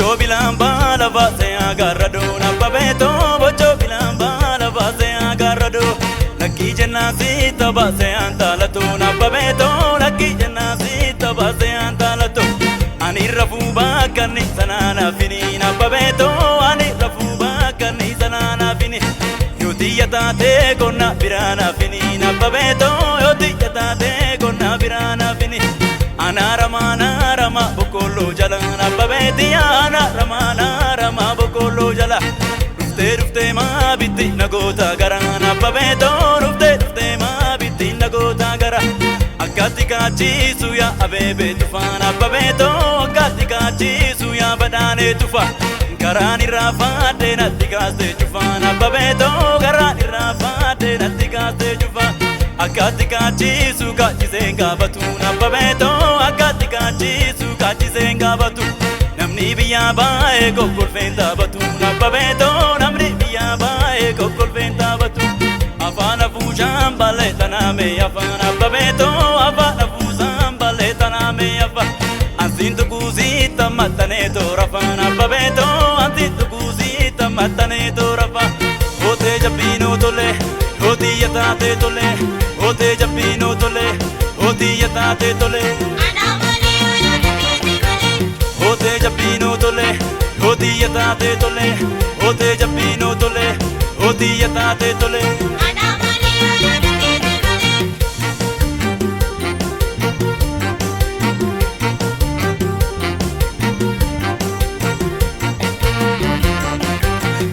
bocho bilamba la base agarrado na babeto bocho bilamba la base agarrado laki jannasita base antalato na babeto laki jannasita base antalato ani rafu bakani sanana fini na babeto ani rafu bakani sanana fini yodiyata te gonna birana fini na babeto yodiyata te gonna birana fini ana rama bokolo jala na babeti ana rama bokolo jala rufte ma bitti nagota gara na babeto rufte ma bitti nagota gara akati kachi suya abebe tufana babeto akati kachi suya badane tufa garani rafa de natigaste tufana babeto garani rafa de natigaste tufa akati kachi suka jisenga batuna babeto akati kachi suka jisenga batu namni biya bae kokol fenta batuna babeto namni biya bae kokol fenta batu afana fujam bale taname afana babeto afana fujam bale taname afa antintu kuzita matane to rafana babeto antintu kuzita matane to rafa ote jabino tole odi yata te tole ote jabino tole odi yata te tole ote jabino tole odi yata te tole ote jabino tole odi yata te tole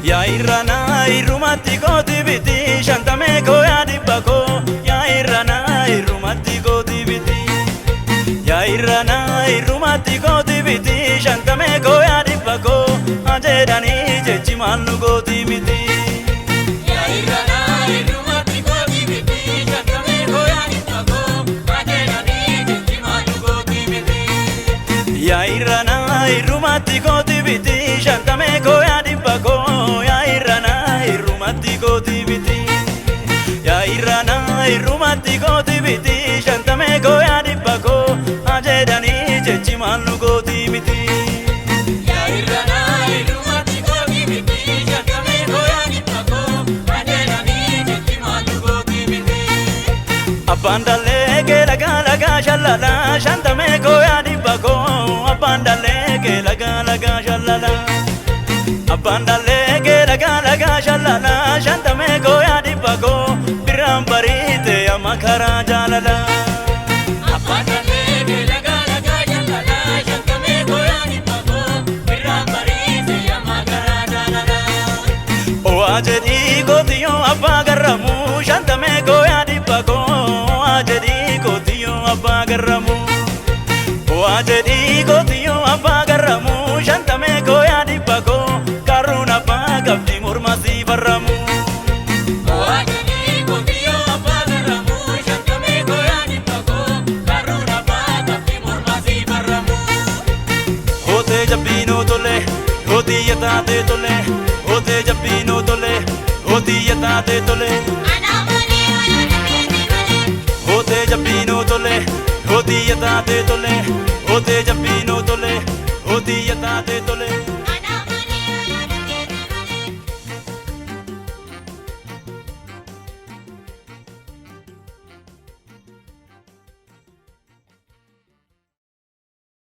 ya irana irumati koti biti shantame ko ya dibako ya irana irumati koti biti ya irana irumati koti biti shantame ko ya dibako ajedani jechi manu koti biti ya irana irumati koti biti shantame ko ya dibako ajedani jechi manu koti biti ya irana irumati koti biti shantame ko ya dibako irumati biti ya irana irumati koti biti shantame ko ya dibako ajedani jechi manu koti biti ya irana irumati koti biti shantame ko ya dibako ajedani jechi manu koti biti abandale ke laga shalala shantame ko ya dibako abandale ke laga shalala abandale ke laga shalala shantame ko ya dibako biram barite amakara jalala abandale ke laga shalala shantame ko ya dibako biram barite amakara jalala o ajedi gotiyo abagaramu shantame ko ya dibako ajedi gotiyo abagaramu o ajedi gotiyo abagaramu shantame ko ya dibako karuna pagabdi murmasi baramu oajedi gotiyo abagaramu shantame ko ya dibako karuna pagabdi murmasi baramu ote jabino tole odi yata te tole ote jabino tole odi yata te tole ote jabino tole odi yata te tole ote jabino tole odi yata te tole